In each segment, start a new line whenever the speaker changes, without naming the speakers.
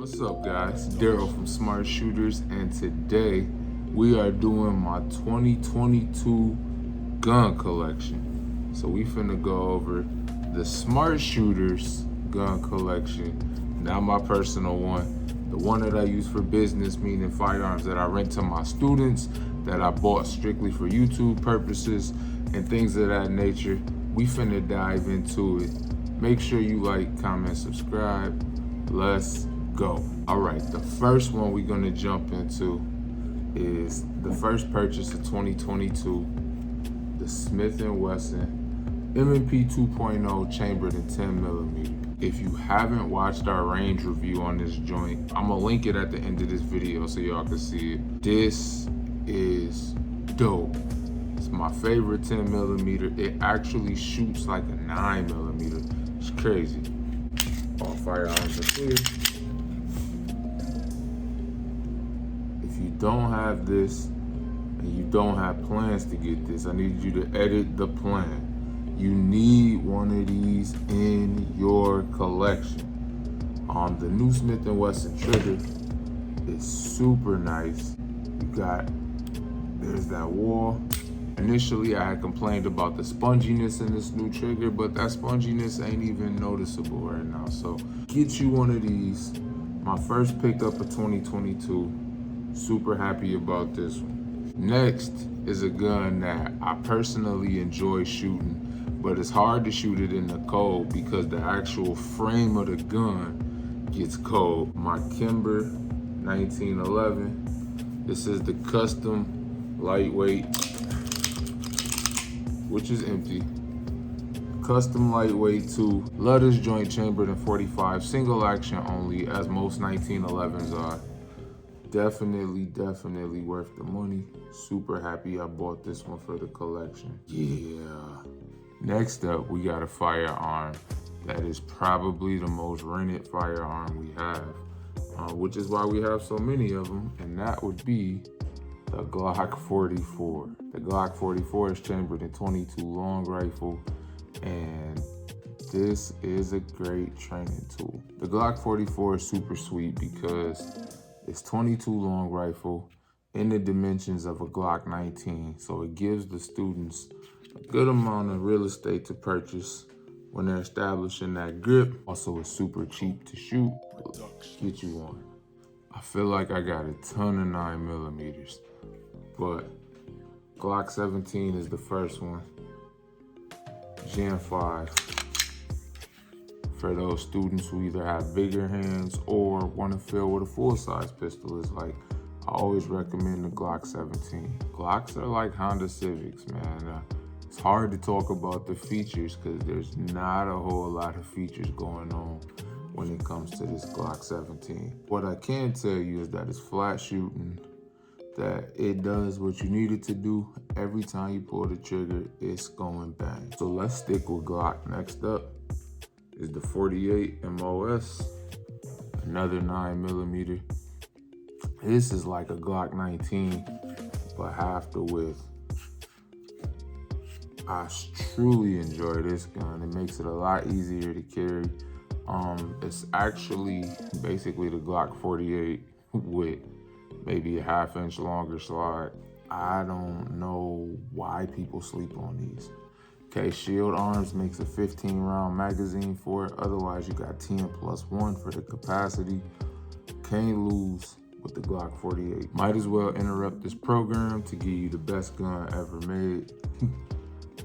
What's up, guys? Daryl from Smart Shooters, and today we are doing my 2022 gun collection. So we finna go over the Smart Shooters gun collection, not my personal one, the one that I use for business, meaning firearms that I rent to my students, that I bought strictly for YouTube purposes, and things of that nature. We finna dive into it. Make sure you like, comment, subscribe. Let's go. All right, the first one we're gonna jump into is the first purchase of 2022, the Smith & Wesson M&P 2.0 chambered in 10mm. If you haven't watched our range review on this joint, I'm gonna link it at the end of this video so y'all can see it. This is dope. It's my favorite 10mm. It actually shoots like a 9mm. It's crazy. All firearms are clear. If you don't have this and you don't have plans to get this, I need you to edit the plan. You need one of these in your collection. The new Smith & Wesson trigger is super nice. There's that wall. Initially, I had complained about the sponginess in this new trigger, but that sponginess ain't even noticeable right now. So get you one of these. My first pickup of 2022. Super happy about this one. Next is a gun that I personally enjoy shooting, but it's hard to shoot it in the cold because the actual frame of the gun gets cold. My Kimber 1911. This is the custom lightweight, which is empty. Custom lightweight 2. Love this joint chambered in 45, single action only, as most 1911s are. Definitely worth the money. Super happy I bought this one for the collection. Yeah. Next up, we got a firearm that is probably the most rented firearm we have, which is why we have so many of them, and that would be the Glock 44. The Glock 44 is chambered in 22 long rifle, and this is a great training tool. The Glock 44 is super sweet because it's 22 long rifle in the dimensions of a Glock 19, so it gives the students a good amount of real estate to purchase when they're establishing that grip. Also, it's super cheap to shoot. Get you one. I feel like I got a ton of 9mm. But Glock 17 is the first one. Gen 5. For those students who either have bigger hands or want to fill with a full-size pistol, it's like, I always recommend the Glock 17. Glocks are like Honda Civics, man. It's hard to talk about the features because there's not a whole lot of features going on when it comes to this Glock 17. What I can tell you is that it's flat shooting, that it does what you need it to do. Every time you pull the trigger, it's going bang. So let's stick with Glock. Next up is the 48 MOS, another 9mm. This is like a Glock 19, but half the width. I truly enjoy this gun. It makes it a lot easier to carry. It's actually basically the Glock 48 with maybe a ½ inch longer slide. I don't know why people sleep on these. Okay, Shield Arms makes a 15-round magazine for it. Otherwise, you got 10+1 for the capacity. Can't lose with the Glock 48. Might as well interrupt this program to give you the best gun ever made.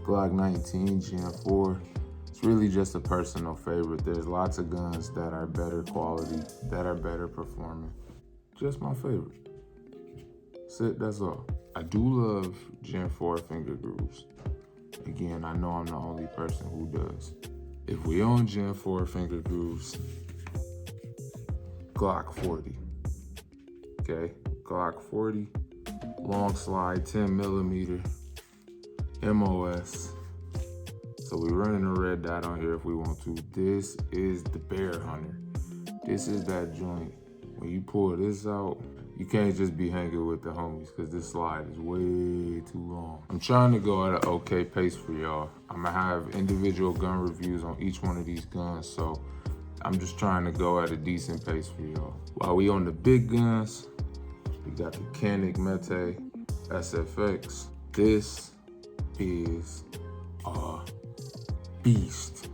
Glock 19 Gen 4. It's really just a personal favorite. There's lots of guns that are better quality, that are better performing. Just my favorite. That's all. I do love Gen 4 finger grooves. Again, I know I'm the only person who does. If we own Gen 4 finger grooves, Glock 40. Okay, Glock 40, long slide, 10mm, MOS. So we're running a red dot on here if we want to. This is the Bear Hunter. This is that joint. When you pull this out, you can't just be hanging with the homies because this slide is way too long. I'm trying to go at an okay pace for y'all. I'm gonna have individual gun reviews on each one of these guns, so I'm just trying to go at a decent pace for y'all. While we on the big guns, we got the Canik Mete SFx. This is a beast.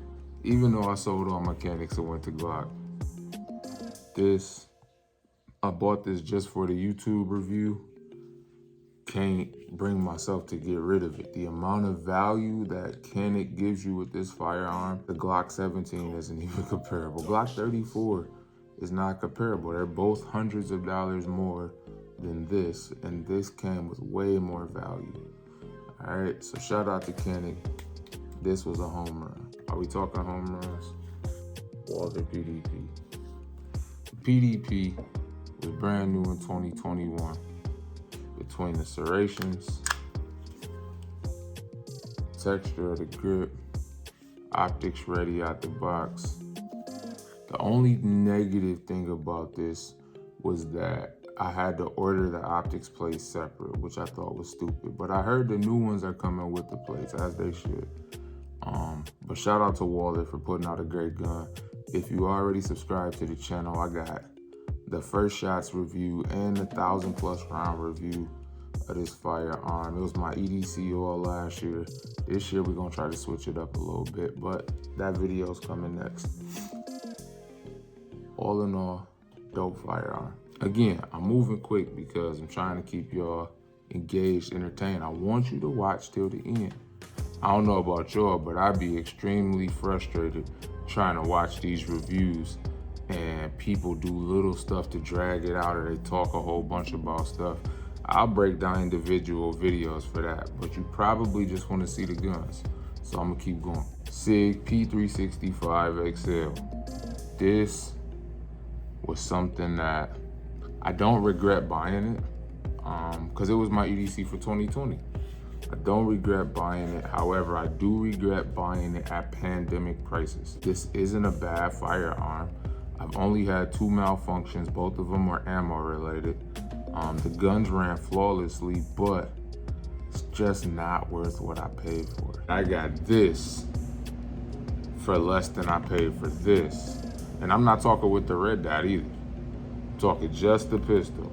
Even though I sold all my Caniks and went to Glock, I bought this just for the YouTube review. Can't bring myself to get rid of it. The amount of value that Canik gives you with this firearm, the Glock 17 isn't even comparable. Glock 34 is not comparable. They're both hundreds of dollars more than this, and this came with way more value. All right, so shout out to Canik. This was a home run. Are we talking home runs? Walther PDP. PDP was brand new in 2021. Between the serrations, texture of the grip, optics ready out the box. The only negative thing about this was that I had to order the optics plates separate, which I thought was stupid. But I heard the new ones are coming with the plates, as they should. But shout out to Walther for putting out a great gun. If you already subscribed to the channel, I got the first shots review and the 1,000+ round review of this firearm. It was my EDC all last year. This year we're gonna try to switch it up a little bit, but that video's coming next. All in all, dope firearm. Again, I'm moving quick because I'm trying to keep y'all engaged, entertained. I want you to watch till the end. I don't know about y'all, but I'd be extremely frustrated trying to watch these reviews and people do little stuff to drag it out, or they talk a whole bunch about stuff. I'll break down individual videos for that, but you probably just want to see the guns. So I'm gonna keep going. Sig P365XL. This was something that I don't regret buying it, because it was my EDC for 2020. I don't regret buying it. However, I do regret buying it at pandemic prices. This isn't a bad firearm. I've only had 2 malfunctions. Both of them were ammo related. The guns ran flawlessly, but it's just not worth what I paid for. I got this for less than I paid for this. And I'm not talking with the red dot either. I'm talking just the pistol.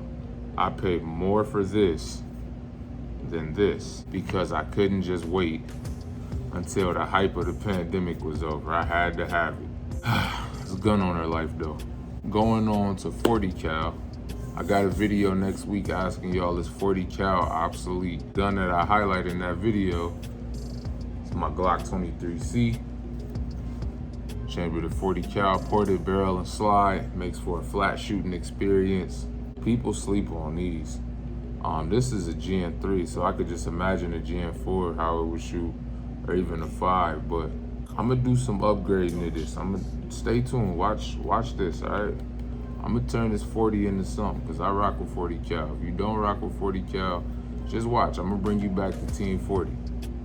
I paid more for this than this because I couldn't just wait until the hype of the pandemic was over. I had to have it. It's gun owner life though. Going on to 40 cal. I got a video next week asking y'all, is 40 cal obsolete? Gun that I highlight in that video is my Glock 23C. Chambered at 40 cal, ported barrel and slide, makes for a flat shooting experience. People sleep on these. This is a GN3, so I could just imagine a GN4, how it would shoot, or even a 5, but I'm gonna do some upgrading to this. I'm gonna stay tuned, watch this, all right? I'm gonna turn this 40 into something, because I rock with 40 cal. If you don't rock with 40 cal, just watch. I'm gonna bring you back to Team 40.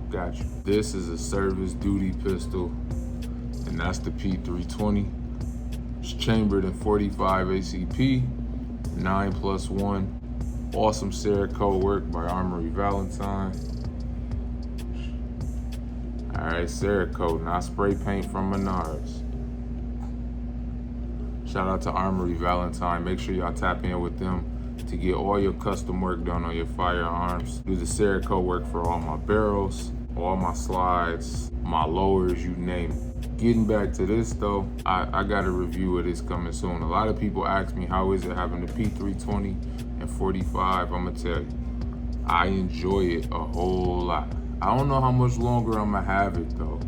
Got you. This is a service duty pistol, and that's the P320. It's chambered in 45 ACP, 9+1. Awesome Cerakote work by Armory Valentine. All right, Cerakote, not spray paint from Menards. Shout out to Armory Valentine. Make sure y'all tap in with them to get all your custom work done on your firearms. Do the Cerakote work for all my barrels, all my slides, my lowers, you name it. Getting back to this though, I got a review of this coming soon. A lot of people ask me, how is it having the P320 and 45? I'm gonna tell you, I enjoy it a whole lot. I don't know how much longer I'm gonna have it though.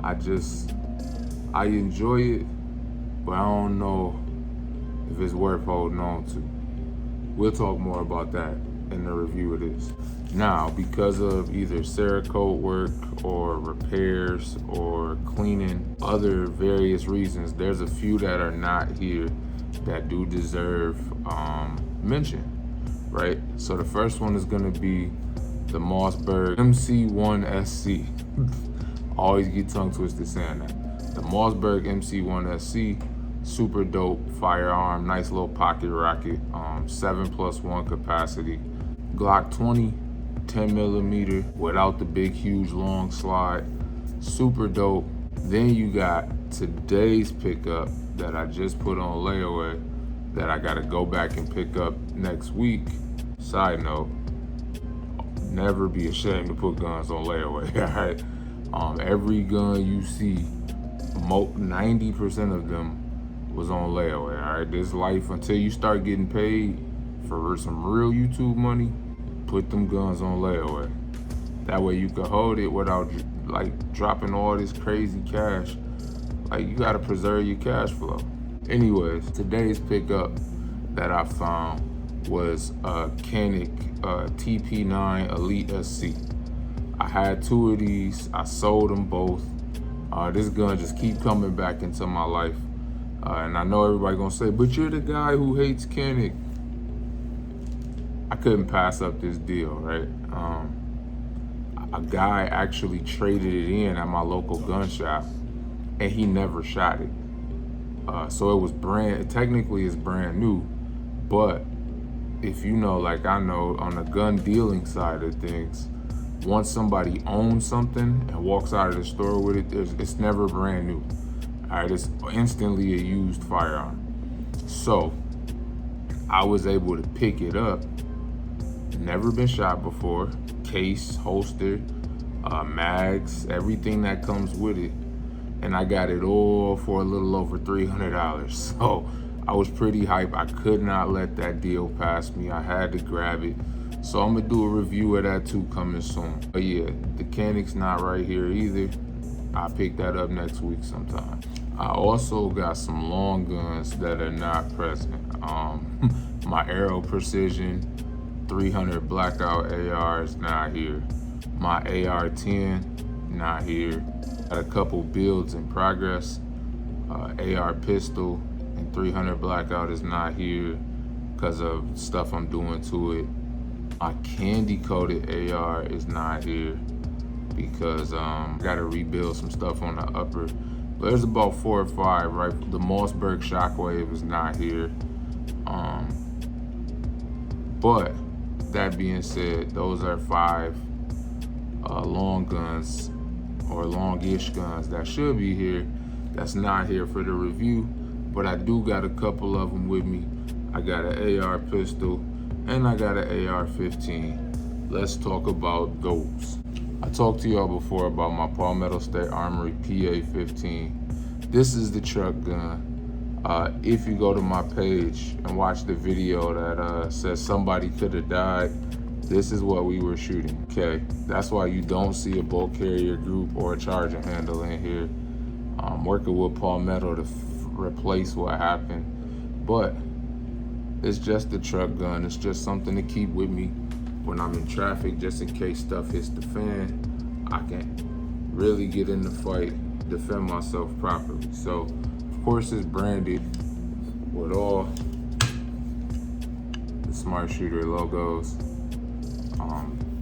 I enjoy it, but I don't know if it's worth holding on to. We'll talk more about that in the review of this. Now, because of either Cerakote work or repairs or cleaning, other various reasons, there's a few that are not here that do deserve mention, right? So the first one is gonna be the Mossberg MC1SC. Always get tongue twisted saying that. The Mossberg MC1SC, super dope firearm, nice little pocket rocket, 7+1 capacity. Glock 20, 10mm without the big, huge, long slide. Super dope. Then you got today's pickup that I just put on layaway that I gotta go back and pick up next week. Side note, never be ashamed to put guns on layaway, all right? Every gun you see, 90% of them was on layaway, all right? This life, until you start getting paid for some real YouTube money, put them guns on layaway. That way you can hold it without like dropping all this crazy cash. Like, you gotta preserve your cash flow. Anyways, today's pickup that I found was a Canik TP9 Elite SC. I had 2 of these, I sold them both. This gun just keep coming back into my life. And I know everybody gonna say, but you're the guy who hates Canik. I couldn't pass up this deal, right? A guy actually traded it in at my local gun shop and he never shot it. So it was technically it's brand new, but if you know, like I know, on the gun dealing side of things, once somebody owns something and walks out of the store with it, it's never brand new. All right, it's instantly a used firearm. So I was able to pick it up, never been shot before, case, holster, mags, everything that comes with it. And I got it all for a little over $300. So I was pretty hyped. I could not let that deal pass me. I had to grab it. So I'm gonna do a review of that too coming soon. But yeah, the Canik's not right here either. I'll pick that up next week sometime. I also got some long guns that are not present. My Aero Precision 300 Blackout AR is not here. My AR-10, not here. Got a couple builds in progress. AR pistol and 300 Blackout is not here because of stuff I'm doing to it. My candy coated AR is not here because I gotta rebuild some stuff on the upper. But there's about 4 or 5, right? The Mossberg Shockwave is not here. But that being said, those are 5 long guns or longish guns that should be here. That's not here for the review, but I do got a couple of them with me. I got an AR pistol and I got an AR-15. Let's talk about those. I talked to y'all before about my Palmetto State Armory PA-15. This is the truck gun. If you go to my page and watch the video that says somebody could have died, this is what we were shooting, okay? That's why you don't see a bolt carrier group or a charger handle in here. I'm working with Palmetto to replace what happened, but it's just a truck gun. It's just something to keep with me when I'm in traffic, just in case stuff hits the fan. I can really get in the fight, defend myself properly. So, of course, it's branded with all the Smart Shooter logos.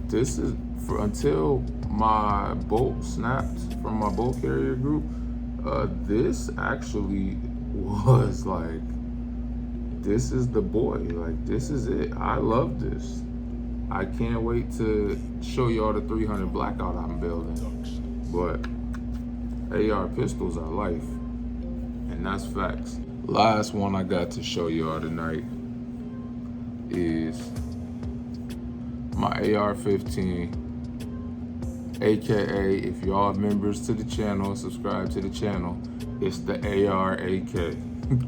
This is until my bolt snapped from my bolt carrier group. This actually was like, this is the boy. Like, this is it. I love this. I can't wait to show y'all the 300 Blackout I'm building. But AR pistols are life, and that's facts. Last one I got to show y'all tonight is my AR-15, AKA, if y'all members to the channel, subscribe to the channel, it's the AR-AK,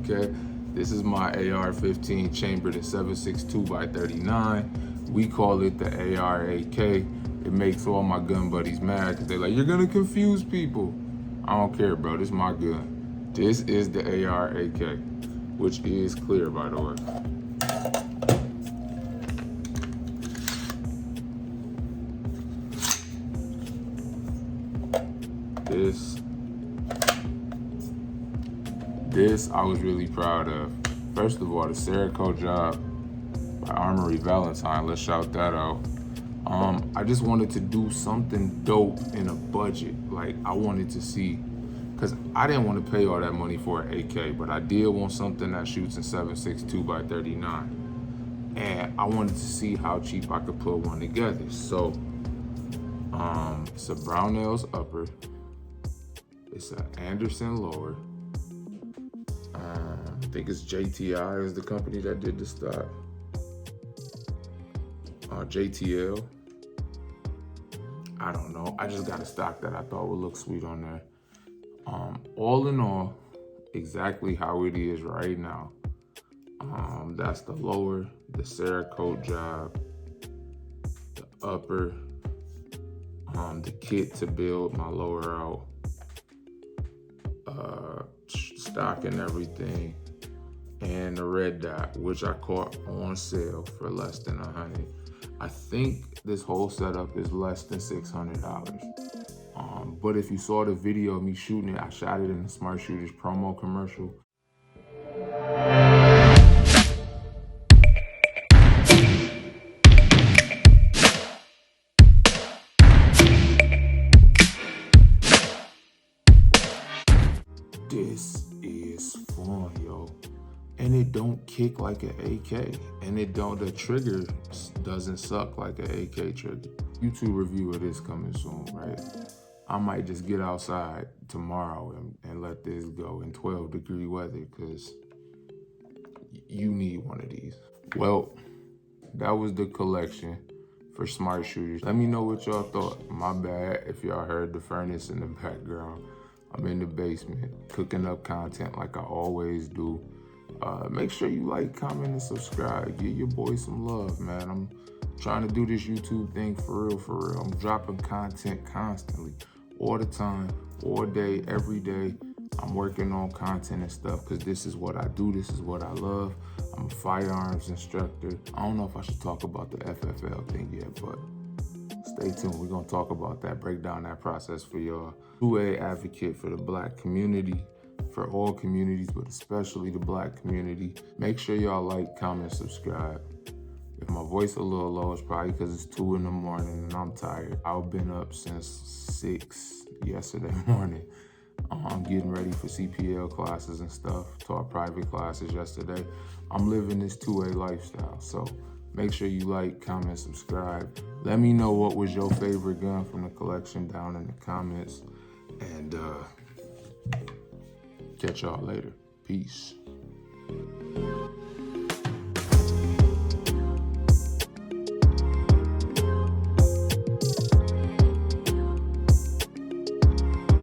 okay? This is my AR-15 chambered at 7.62x39. We call it the AR-AK. It makes all my gun buddies mad because they're like, you're gonna confuse people. I don't care, bro, this is my gun. This is the AR-AK, which is clear, by the way. This I was really proud of. First of all, the Cerakote job by Armory Valentine, let's shout that out. I just wanted to do something dope in a budget. Like, I wanted to see, because I didn't want to pay all that money for an AK, but I did want something that shoots in 7.62x39. And I wanted to see how cheap I could put one together. So, it's a Brownells upper. It's an Anderson lower. I think it's JTI is the company that did the stock. JTL. I don't know. I just got a stock that I thought would look sweet on there. All in all, exactly how it is right now. That's the lower, the Cerakote job, the upper, the kit to build my lower out, stock and everything, and the red dot, which I caught on sale for less than $100. I think this whole setup is less than $600. But if you saw the video of me shooting it, I shot it in the Smart Shooters promo commercial. This is fun, yo. And it don't kick like an AK. And the trigger doesn't suck like an AK trigger. YouTube review of this coming soon, right? I might just get outside tomorrow and let this go in 12-degree weather, because you need one of these. Well, that was the collection for Smart Shooters. Let me know what y'all thought. My bad if y'all heard the furnace in the background. I'm in the basement cooking up content like I always do. Make sure you like, comment, and subscribe. Give your boy some love, man. I'm trying to do this YouTube thing for real. I'm dropping content constantly, all the time, all day, every day. I'm working on content and stuff because this is what I do. This is what I love. I'm a firearms instructor. I don't know if I should talk about the FFL thing yet, but stay tuned. We're going to talk about that, break down that process for y'all. 2A advocate for the Black community, for all communities, but especially the Black community. Make sure y'all like, comment, subscribe. If my voice a little low, it's probably because it's 2 in the morning and I'm tired. I've been up since 6 yesterday morning. I'm getting ready for CPL classes and stuff, taught private classes yesterday. I'm living this 2A lifestyle, so make sure you like, comment, subscribe. Let me know what was your favorite gun from the collection down in the comments, and catch y'all later. Peace.